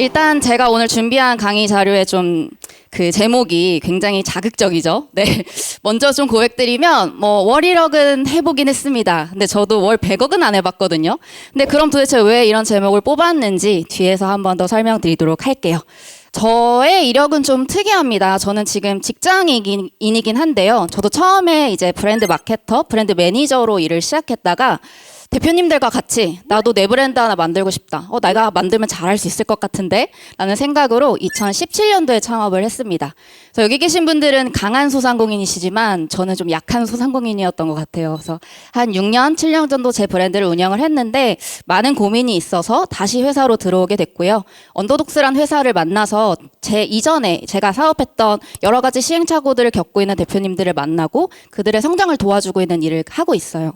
일단 제가 오늘 준비한 강의 자료에 좀 그 제목이 굉장히 자극적이죠. 네. 먼저 좀 고백드리면 월 1억은 해보긴 했습니다. 근데 저도 월 100억은 안 해봤거든요. 근데 그럼 도대체 왜 이런 제목을 뽑았는지 뒤에서 한 번 더 설명드리도록 할게요. 저의 이력은 좀 특이합니다. 저는 지금 직장인이긴 한데요. 저도 처음에 이제 브랜드 마케터, 브랜드 매니저로 일을 시작했다가 대표님들과 같이 나도 내 브랜드 하나 만들고 싶다. 내가 만들면 잘할 수 있을 것 같은데? 라는 생각으로 2017년도에 창업을 했습니다. 그래서 여기 계신 분들은 강한 소상공인이시지만 저는 좀 약한 소상공인이었던 것 같아요. 그래서 한 6년, 7년 정도 제 브랜드를 운영을 했는데 많은 고민이 있어서 다시 회사로 들어오게 됐고요. 언더독스란 회사를 만나서 제 이전에 제가 사업했던 여러 가지 시행착오들을 겪고 있는 대표님들을 만나고 그들의 성장을 도와주고 있는 일을 하고 있어요.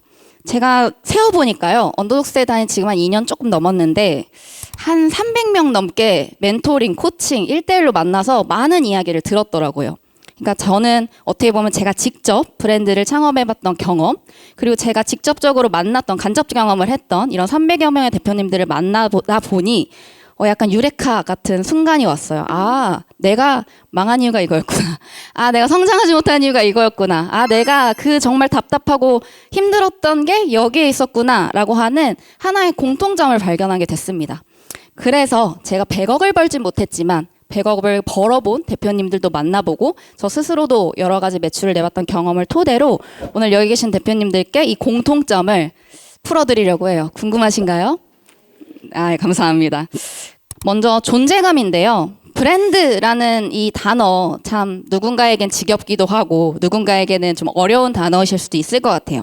제가 세어보니까요. 언더독스에 다닌 지금 한 2년 조금 넘었는데 한 300명 넘게 멘토링, 코칭, 1대1로 만나서 많은 이야기를 들었더라고요. 그러니까 저는 어떻게 보면 제가 직접 브랜드를 창업해봤던 경험, 그리고 제가 직접적으로 만났던 간접 경험을 했던 이런 300여 명의 대표님들을 만나보다 보니 약간 유레카 같은 순간이 왔어요. 내가 망한 이유가 이거였구나. 내가 성장하지 못한 이유가 이거였구나. 내가 그 정말 답답하고 힘들었던 게 여기에 있었구나. 라고 하는 하나의 공통점을 발견하게 됐습니다. 그래서 제가 100억을 벌진 못했지만 100억을 벌어본 대표님들도 만나보고 저 스스로도 여러 가지 매출을 내봤던 경험을 토대로 오늘 여기 계신 대표님들께 이 공통점을 풀어드리려고 해요. 궁금하신가요? 감사합니다. 먼저 존재감인데요. 브랜드라는 이 단어 참 누군가에겐 지겹기도 하고 누군가에게는 좀 어려운 단어이실 수도 있을 것 같아요.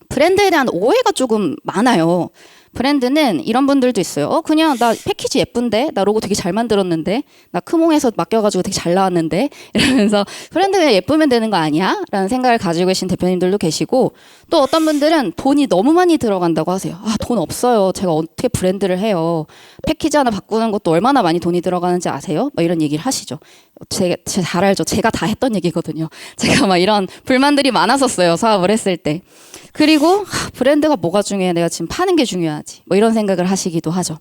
브랜드에 대한 오해가 조금 많아요. 브랜드는 이런 분들도 있어요. 그냥 나 패키지 예쁜데? 나 로고 되게 잘 만들었는데? 나 크몽에서 맡겨가지고 되게 잘 나왔는데? 이러면서 브랜드가 예쁘면 되는 거 아니야? 라는 생각을 가지고 계신 대표님들도 계시고 또 어떤 분들은 돈이 너무 많이 들어간다고 하세요. 돈 없어요. 제가 어떻게 브랜드를 해요. 패키지 하나 바꾸는 것도 얼마나 많이 돈이 들어가는지 아세요? 이런 얘기를 하시죠. 제가 잘 알죠. 제가 다 했던 얘기거든요. 제가 막 이런 불만들이 많았었어요. 사업을 했을 때. 그리고 브랜드가 뭐가 중요해? 내가 지금 파는 게 중요하지. 이런 생각을 하시기도 하죠.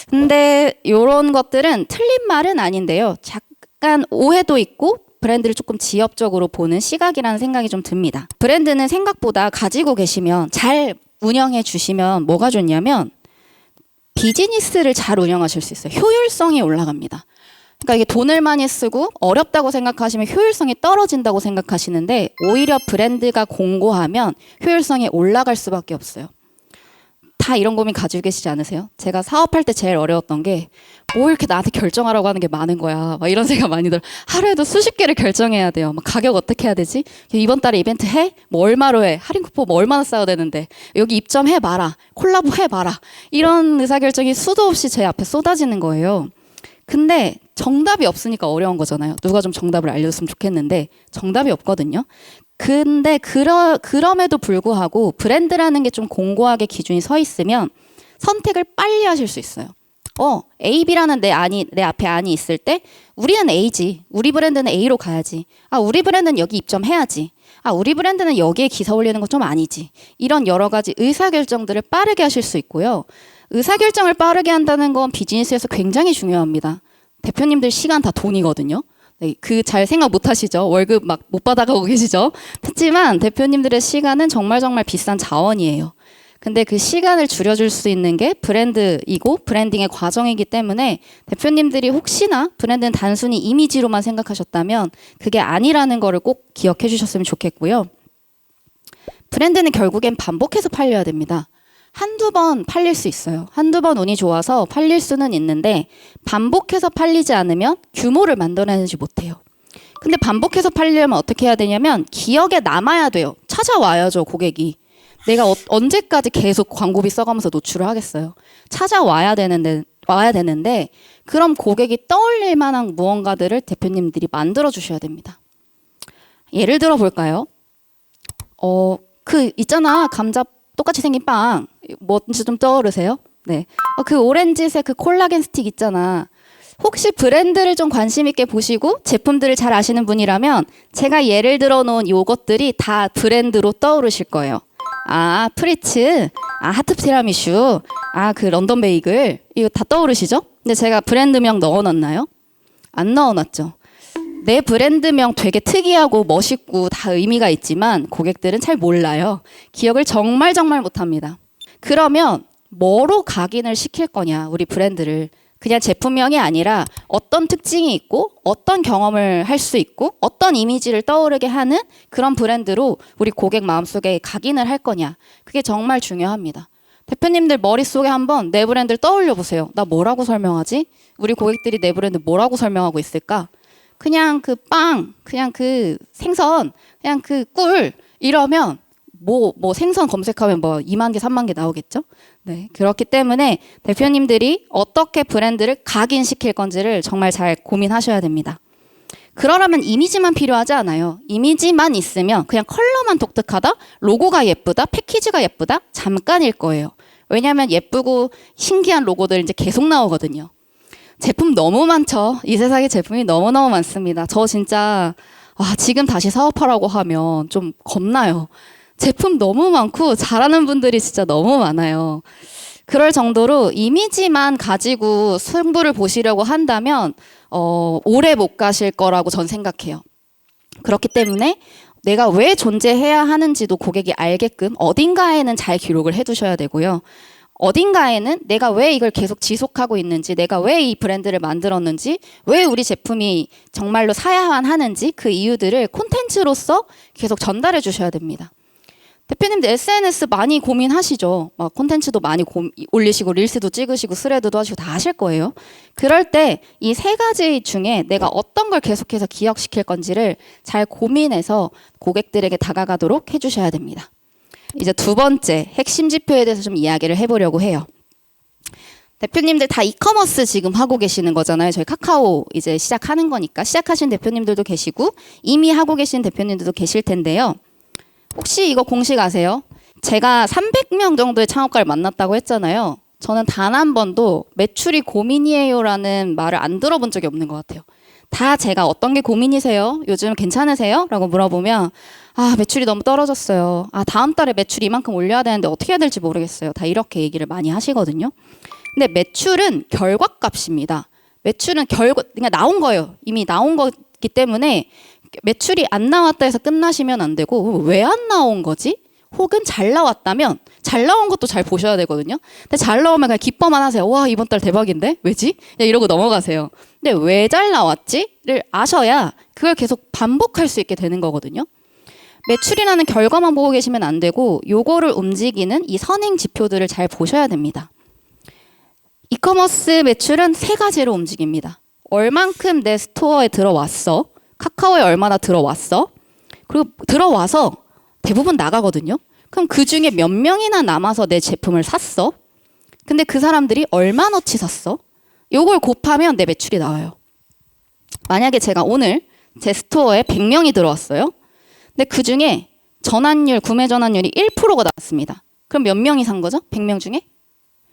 근데 이런 것들은 틀린 말은 아닌데요. 약간 오해도 있고 브랜드를 조금 지엽적으로 보는 시각이라는 생각이 좀 듭니다. 브랜드는 생각보다 가지고 계시면 잘 운영해 주시면 뭐가 좋냐면 비즈니스를 잘 운영하실 수 있어요. 효율성이 올라갑니다. 그러니까 이게 돈을 많이 쓰고 어렵다고 생각하시면 효율성이 떨어진다고 생각하시는데 오히려 브랜드가 공고하면 효율성이 올라갈 수밖에 없어요. 다 이런 고민 가지고 계시지 않으세요? 제가 사업할 때 제일 어려웠던 게 뭐 이렇게 나한테 결정하라고 하는 게 많은 거야. 이런 생각 많이 들어요. 하루에도 수십 개를 결정해야 돼요. 가격 어떻게 해야 되지? 이번 달에 이벤트 해? 얼마로 해? 할인 쿠폰 얼마나 써야 되는데? 여기 입점해봐라. 콜라보 해봐라. 이런 의사결정이 수도 없이 제 앞에 쏟아지는 거예요. 근데 정답이 없으니까 어려운 거잖아요. 누가 좀 정답을 알려줬으면 좋겠는데 정답이 없거든요. 근데 그럼에도 불구하고 브랜드라는 게 좀 공고하게 기준이 서 있으면 선택을 빨리 하실 수 있어요. A, B라는 내 앞에 안이 있을 때 우리는 A지. 우리 브랜드는 A로 가야지. 우리 브랜드는 여기 입점해야지. 우리 브랜드는 여기에 기사 올리는 거 좀 아니지. 이런 여러 가지 의사결정들을 빠르게 하실 수 있고요. 의사결정을 빠르게 한다는 건 비즈니스에서 굉장히 중요합니다. 대표님들 시간 다 돈이거든요. 네, 잘 생각 못 하시죠? 월급 못 받아가고 계시죠? 하지만 대표님들의 시간은 정말 비싼 자원이에요. 근데 그 시간을 줄여줄 수 있는 게 브랜드이고 브랜딩의 과정이기 때문에 대표님들이 혹시나 브랜드는 단순히 이미지로만 생각하셨다면 그게 아니라는 거를 꼭 기억해 주셨으면 좋겠고요. 브랜드는 결국엔 반복해서 팔려야 됩니다. 한두 번 팔릴 수 있어요. 한두 번 운이 좋아서 팔릴 수는 있는데 반복해서 팔리지 않으면 규모를 만들어내지 못해요. 근데 반복해서 팔려면 어떻게 해야 되냐면 기억에 남아야 돼요. 찾아와야죠, 고객이. 내가 언제까지 계속 광고비 써가면서 노출을 하겠어요. 찾아와야 되는데 그럼 고객이 떠올릴 만한 무언가들을 대표님들이 만들어 주셔야 됩니다. 예를 들어 볼까요? 있잖아, 감자 똑같이 생긴 빵. 뭔지 좀 떠오르세요? 네. 그 오렌지색 그 콜라겐 스틱 있잖아. 혹시 브랜드를 좀 관심 있게 보시고 제품들을 잘 아시는 분이라면 제가 예를 들어 놓은 요것들이 다 브랜드로 떠오르실 거예요. 프리츠, 하트 티라미슈, 그 런던 베이글, 이거 다 떠오르시죠? 근데 제가 브랜드명 넣어놨나요? 안 넣어놨죠. 내 브랜드명 되게 특이하고 멋있고 다 의미가 있지만 고객들은 잘 몰라요. 기억을 정말 못합니다. 그러면 뭐로 각인을 시킬 거냐, 우리 브랜드를. 그냥 제품명이 아니라 어떤 특징이 있고 어떤 경험을 할 수 있고 어떤 이미지를 떠오르게 하는 그런 브랜드로 우리 고객 마음속에 각인을 할 거냐. 그게 정말 중요합니다. 대표님들 머릿속에 한번 내 브랜드를 떠올려 보세요. 나 뭐라고 설명하지? 우리 고객들이 내 브랜드 뭐라고 설명하고 있을까? 그냥 그 빵, 그냥 그 생선, 그냥 그 꿀 이러면 뭐 생선 검색하면 뭐 2만 개, 3만 개 나오겠죠? 네. 그렇기 때문에 대표님들이 어떻게 브랜드를 각인시킬 건지를 정말 잘 고민하셔야 됩니다. 그러려면 이미지만 필요하지 않아요. 이미지만 있으면 그냥 컬러만 독특하다, 로고가 예쁘다, 패키지가 예쁘다, 잠깐일 거예요. 왜냐하면 예쁘고 신기한 로고들 이제 계속 나오거든요. 제품 너무 많죠. 이 세상에 제품이 너무너무 많습니다. 저 진짜 지금 다시 사업하라고 하면 좀 겁나요. 제품 너무 많고 잘하는 분들이 진짜 너무 많아요. 그럴 정도로 이미지만 가지고 승부를 보시려고 한다면 오래 못 가실 거라고 전 생각해요. 그렇기 때문에 내가 왜 존재해야 하는지도 고객이 알게끔 어딘가에는 잘 기록을 해두셔야 되고요. 어딘가에는 내가 왜 이걸 계속 지속하고 있는지, 내가 왜 이 브랜드를 만들었는지, 왜 우리 제품이 정말로 사야만 하는지 그 이유들을 콘텐츠로서 계속 전달해 주셔야 됩니다. 대표님들 SNS 많이 고민하시죠? 막 콘텐츠도 많이 올리시고 릴스도 찍으시고 스레드도 하시고 다 하실 거예요. 그럴 때 이 세 가지 중에 내가 어떤 걸 계속해서 기억시킬 건지를 잘 고민해서 고객들에게 다가가도록 해주셔야 됩니다. 이제 두 번째 핵심 지표에 대해서 좀 이야기를 해보려고 해요. 대표님들 다 이커머스 지금 하고 계시는 거잖아요. 저희 카카오 이제 시작하는 거니까 시작하신 대표님들도 계시고 이미 하고 계신 대표님들도 계실 텐데요. 혹시 이거 공식 아세요? 제가 300명 정도의 창업가를 만났다고 했잖아요. 저는 단 한 번도 매출이 고민이에요라는 말을 안 들어본 적이 없는 것 같아요. 다 제가 어떤 게 고민이세요? 요즘 괜찮으세요? 라고 물어보면 매출이 너무 떨어졌어요. 다음 달에 매출 이만큼 올려야 되는데 어떻게 해야 될지 모르겠어요. 다 이렇게 얘기를 많이 하시거든요. 근데 매출은 결과값입니다. 매출은 그러니까 나온 거예요. 이미 나온 거기 때문에 매출이 안 나왔다 해서 끝나시면 안 되고 왜 안 나온 거지? 혹은 잘 나왔다면 잘 나온 것도 잘 보셔야 되거든요. 근데 잘 나오면 그냥 기뻐만 하세요. 와, 이번 달 대박인데? 왜지? 이러고 넘어가세요. 근데 왜 잘 나왔지?를 아셔야 그걸 계속 반복할 수 있게 되는 거거든요. 매출이라는 결과만 보고 계시면 안 되고 요거를 움직이는 이 선행 지표들을 잘 보셔야 됩니다. 이커머스 매출은 세 가지로 움직입니다. 얼만큼 내 스토어에 들어왔어? 카카오에 얼마나 들어왔어? 그리고 들어와서 대부분 나가거든요. 그럼 그 중에 몇 명이나 남아서 내 제품을 샀어? 근데 그 사람들이 얼마너치 샀어? 요걸 곱하면 내 매출이 나와요. 만약에 제가 오늘 제 스토어에 100명이 들어왔어요. 근데 그 중에 구매 전환율이 1%가 나왔습니다. 그럼 몇 명이 산 거죠? 100명 중에?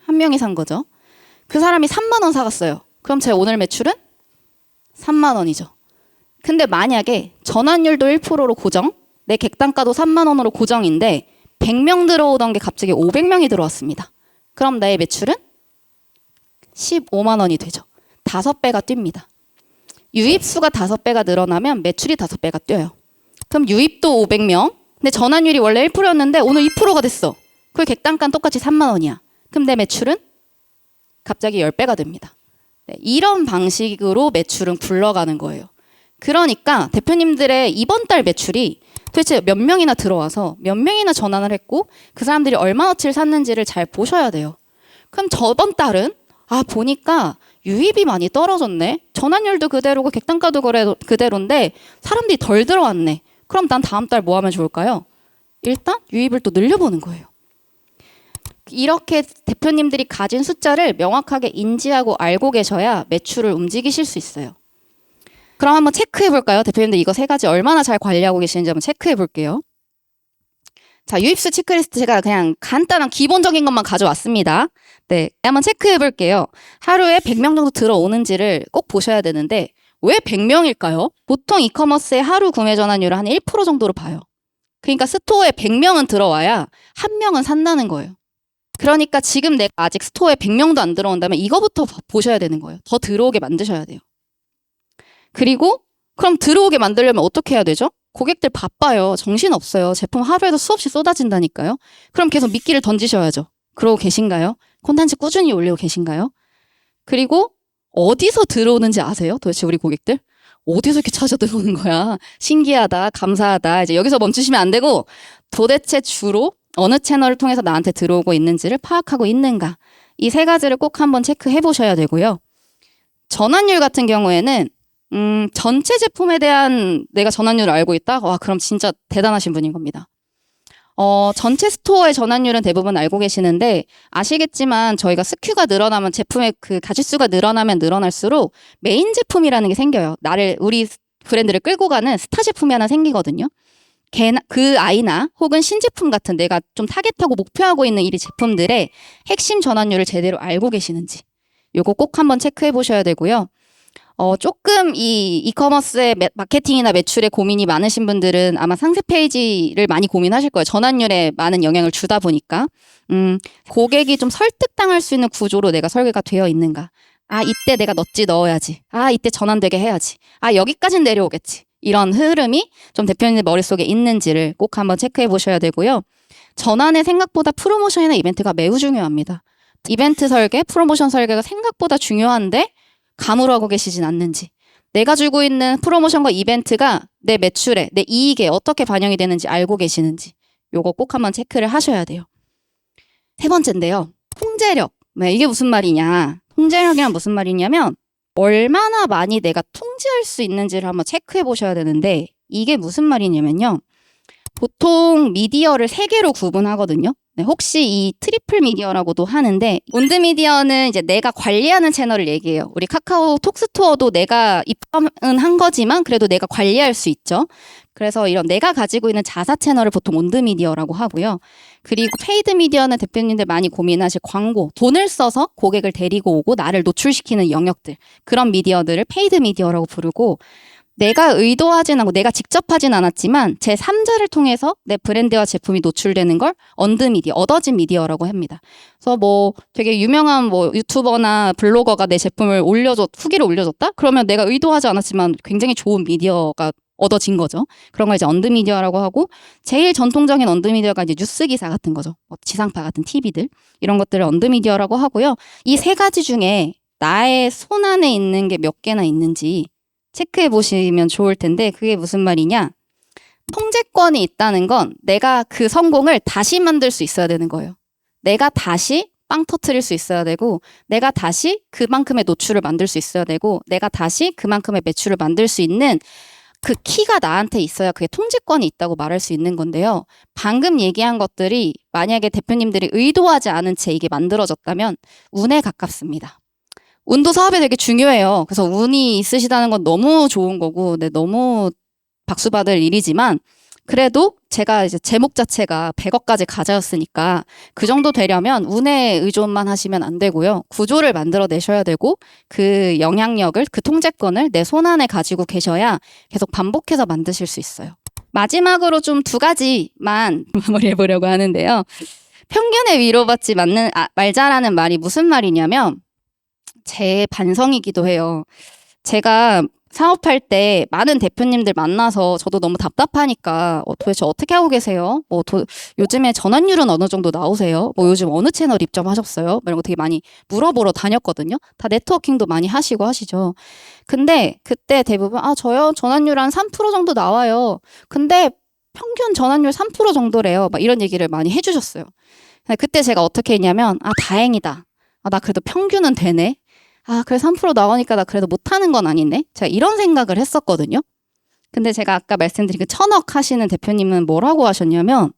한 명이 산 거죠. 그 사람이 3만 원 사갔어요. 그럼 제 오늘 매출은 3만 원이죠. 근데 만약에 전환율도 1%로 고정, 내 객단가도 3만 원으로 고정인데 100명 들어오던 게 갑자기 500명이 들어왔습니다. 그럼 나의 매출은 15만 원이 되죠. 5배가 뜁니다. 유입수가 5배가 늘어나면 매출이 5배가 뛰어요. 그럼 유입도 500명, 근데 전환율이 원래 1%였는데 오늘 2%가 됐어. 그 객단가는 똑같이 3만 원이야. 그럼 내 매출은 갑자기 10배가 됩니다. 네, 이런 방식으로 매출은 굴러가는 거예요. 그러니까 대표님들의 이번 달 매출이 도대체 몇 명이나 들어와서 몇 명이나 전환을 했고 그 사람들이 얼마어치를 샀는지를 잘 보셔야 돼요. 그럼 저번 달은 보니까 유입이 많이 떨어졌네. 전환율도 그대로고 객단가도 그대로인데 사람들이 덜 들어왔네. 그럼 난 다음 달 뭐 하면 좋을까요? 일단 유입을 또 늘려보는 거예요. 이렇게 대표님들이 가진 숫자를 명확하게 인지하고 알고 계셔야 매출을 움직이실 수 있어요. 그럼 한번 체크해 볼까요? 대표님들 이거 세 가지 얼마나 잘 관리하고 계시는지 한번 체크해 볼게요. 자, 유입수 체크리스트 제가 그냥 간단한 기본적인 것만 가져왔습니다. 네, 한번 체크해 볼게요. 하루에 100명 정도 들어오는지를 꼭 보셔야 되는데 왜 100명일까요? 보통 이커머스의 하루 구매 전환율을 한 1% 정도로 봐요. 그러니까 스토어에 100명은 들어와야 한 명은 산다는 거예요. 그러니까 지금 내가 아직 스토어에 100명도 안 들어온다면 이거부터 보셔야 되는 거예요. 더 들어오게 만드셔야 돼요. 그리고 그럼 들어오게 만들려면 어떻게 해야 되죠? 고객들 바빠요. 정신없어요. 제품 하루에도 수없이 쏟아진다니까요. 그럼 계속 미끼를 던지셔야죠. 그러고 계신가요? 콘텐츠 꾸준히 올리고 계신가요? 그리고 어디서 들어오는지 아세요? 도대체 우리 고객들? 어디서 이렇게 찾아 들어오는 거야? 신기하다, 감사하다. 이제 여기서 멈추시면 안 되고 도대체 주로 어느 채널을 통해서 나한테 들어오고 있는지를 파악하고 있는가. 이 세 가지를 꼭 한번 체크해 보셔야 되고요. 전환율 같은 경우에는 전체 제품에 대한 내가 전환율을 알고 있다? 와, 그럼 진짜 대단하신 분인 겁니다. 전체 스토어의 전환율은 대부분 알고 계시는데 아시겠지만 저희가 SKU가 늘어나면 제품의 그 가짓수가 늘어나면 늘어날수록 메인 제품이라는 게 생겨요. 우리 브랜드를 끌고 가는 스타 제품이 하나 생기거든요. 그 아이나 혹은 신제품 같은 내가 좀 타겟하고 목표하고 있는 이 제품들의 핵심 전환율을 제대로 알고 계시는지 요거 꼭 한번 체크해 보셔야 되고요. 조금 이 이커머스의 마케팅이나 매출에 고민이 많으신 분들은 아마 상세 페이지를 많이 고민하실 거예요. 전환율에 많은 영향을 주다 보니까. 고객이 좀 설득당할 수 있는 구조로 내가 설계가 되어 있는가. 아, 이때 내가 넣어야지. 아, 이때 전환되게 해야지. 아, 여기까진 내려오겠지. 이런 흐름이 좀 대표님 머릿속에 있는지를 꼭 한번 체크해 보셔야 되고요. 전환에 생각보다 프로모션이나 이벤트가 매우 중요합니다. 이벤트 설계, 프로모션 설계가 생각보다 중요한데 가물하고 계시진 않는지, 내가 주고 있는 프로모션과 이벤트가 내 매출에, 내 이익에 어떻게 반영이 되는지 알고 계시는지 요거 꼭 한번 체크를 하셔야 돼요. 세 번째인데요. 통제력. 네, 이게 무슨 말이냐. 통제력이란 무슨 말이냐면 얼마나 많이 내가 통제할 수 있는지를 한번 체크해 보셔야 되는데 이게 무슨 말이냐면요. 보통 미디어를 세 개로 구분하거든요. 네, 혹시 이 트리플 미디어라고도 하는데 온드 미디어는 이제 내가 관리하는 채널을 얘기해요. 우리 카카오 톡스토어도 내가 입점은 한 거지만 그래도 내가 관리할 수 있죠. 그래서 이런 내가 가지고 있는 자사 채널을 보통 온드 미디어라고 하고요. 그리고 페이드 미디어는 대표님들 많이 고민하실 광고, 돈을 써서 고객을 데리고 오고 나를 노출시키는 영역들, 그런 미디어들을 페이드 미디어라고 부르고, 내가 의도하진 않고 내가 직접 하진 않았지만 제 3자를 통해서 내 브랜드와 제품이 노출되는 걸 언드 미디어, 얻어진 미디어라고 합니다. 그래서 뭐 되게 유명한 뭐 유튜버나 블로거가 내 제품을 후기를 올려줬다? 그러면 내가 의도하지 않았지만 굉장히 좋은 미디어가 얻어진 거죠. 그런 걸 이제 언드 미디어라고 하고, 제일 전통적인 언드 미디어가 이제 뉴스 기사 같은 거죠. 지상파 같은 TV들, 이런 것들을 언드 미디어라고 하고요. 이 세 가지 중에 나의 손 안에 있는 게 몇 개나 있는지 체크해 보시면 좋을 텐데, 그게 무슨 말이냐? 통제권이 있다는 건 내가 그 성공을 다시 만들 수 있어야 되는 거예요. 내가 다시 빵 터트릴 수 있어야 되고, 내가 다시 그만큼의 노출을 만들 수 있어야 되고, 내가 다시 그만큼의 매출을 만들 수 있는 그 키가 나한테 있어야 그게 통제권이 있다고 말할 수 있는 건데요. 방금 얘기한 것들이 만약에 대표님들이 의도하지 않은 채 이게 만들어졌다면 운에 가깝습니다. 운도 사업에 되게 중요해요. 그래서 운이 있으시다는 건 너무 좋은 거고, 네, 너무 박수 받을 일이지만, 그래도 제가 이제 제목 자체가 100억까지 가자였으니까 그 정도 되려면 운에 의존만 하시면 안 되고요. 구조를 만들어 내셔야 되고, 그 영향력을, 그 통제권을 내 손 안에 가지고 계셔야 계속 반복해서 만드실 수 있어요. 마지막으로 좀 두 가지만 마무리해 보려고 하는데요. 편견에 위로받지 말자라는 말이 무슨 말이냐면, 제 반성이기도 해요. 제가 사업할 때 많은 대표님들 만나서 저도 너무 답답하니까 도대체 어떻게 하고 계세요? 요즘에 전환율은 어느 정도 나오세요? 요즘 어느 채널 입점하셨어요? 이런 거 되게 많이 물어보러 다녔거든요. 다 네트워킹도 많이 하시고 하시죠. 근데 그때 대부분 저요 전환율 한 3% 정도 나와요. 근데 평균 전환율 3% 정도래요. 이런 얘기를 많이 해주셨어요. 그때 제가 어떻게 했냐면 다행이다. 나 그래도 평균은 되네. 그래 3% 나오니까 나 그래도 못하는 건 아니네. 제가 이런 생각을 했었거든요. 근데 제가 아까 말씀드린 그 1000억 하시는 대표님은 뭐라고 하셨냐면,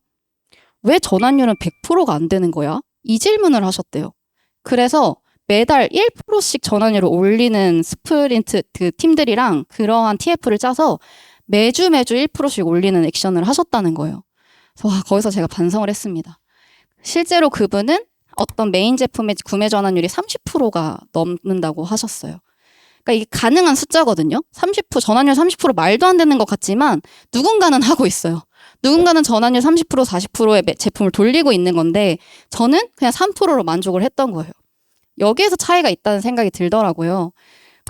왜 전환율은 100%가 안 되는 거야? 이 질문을 하셨대요. 그래서 매달 1%씩 전환율을 올리는 스프린트 그 팀들이랑 그러한 TF를 짜서 매주 1%씩 올리는 액션을 하셨다는 거예요. 그래서 거기서 제가 반성을 했습니다. 실제로 그분은 어떤 메인 제품의 구매 전환율이 30%가 넘는다고 하셨어요. 그러니까 이게 가능한 숫자거든요. 전환율 30% 말도 안 되는 것 같지만 누군가는 하고 있어요. 누군가는 전환율 30% 40%의 제품을 돌리고 있는 건데 저는 그냥 3%로 만족을 했던 거예요. 여기에서 차이가 있다는 생각이 들더라고요.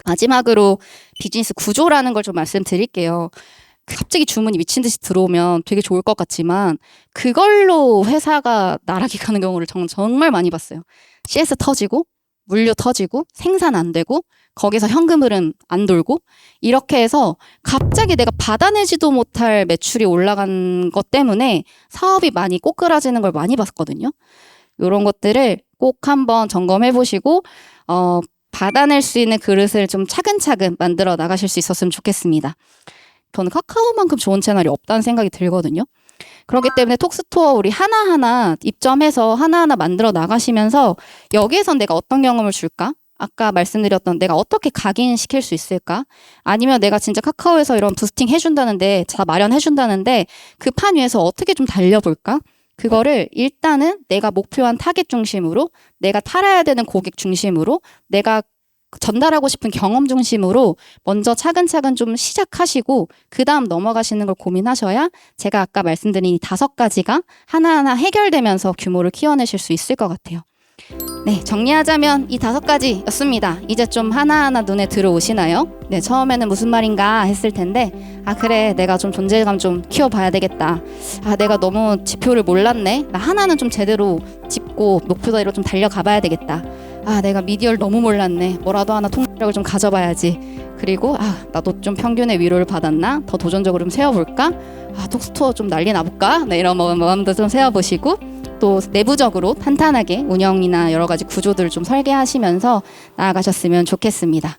마지막으로 비즈니스 구조라는 걸 좀 말씀드릴게요. 갑자기 주문이 미친 듯이 들어오면 되게 좋을 것 같지만 그걸로 회사가 나락이 가는 경우를 정말 많이 봤어요. CS 터지고 물류 터지고 생산 안 되고 거기서 현금흐름 안 돌고 이렇게 해서 갑자기 내가 받아내지도 못할 매출이 올라간 것 때문에 사업이 많이 꼬꾸라지는 걸 많이 봤거든요. 이런 것들을 꼭 한번 점검해 보시고 받아낼 수 있는 그릇을 좀 차근차근 만들어 나가실 수 있었으면 좋겠습니다. 저는 카카오만큼 좋은 채널이 없다는 생각이 들거든요. 그렇기 때문에 톡스토어 우리 하나하나 입점해서 하나하나 만들어 나가시면서 여기에선 내가 어떤 경험을 줄까? 아까 말씀드렸던 내가 어떻게 각인시킬 수 있을까? 아니면 내가 진짜 카카오에서 이런 부스팅 해준다는데, 다 마련해준다는데 그 판 위에서 어떻게 좀 달려볼까? 그거를 일단은 내가 목표한 타겟 중심으로, 내가 팔아야 되는 고객 중심으로, 내가 전달하고 싶은 경험 중심으로 먼저 차근차근 좀 시작하시고 그 다음 넘어가시는 걸 고민하셔야 제가 아까 말씀드린 이 5가지가 하나하나 해결되면서 규모를 키워내실 수 있을 것 같아요. 네, 정리하자면 이 5가지였습니다. 이제 좀 하나하나 눈에 들어오시나요? 네, 처음에는 무슨 말인가 했을 텐데 그래, 내가 좀 존재감 좀 키워봐야 되겠다. 내가 너무 지표를 몰랐네. 나 하나는 좀 제대로 짚고 목표대로 좀 달려가봐야 되겠다. 내가 미디어를 너무 몰랐네. 뭐라도 하나 통찰력을 좀 가져봐야지. 그리고 나도 좀 평균의 위로를 받았나? 더 도전적으로 좀 세워볼까? 톡스토어 좀 난리 나볼까? 네, 이런 마음도 좀 세워보시고 또 내부적으로 탄탄하게 운영이나 여러 가지 구조들을 좀 설계하시면서 나아가셨으면 좋겠습니다.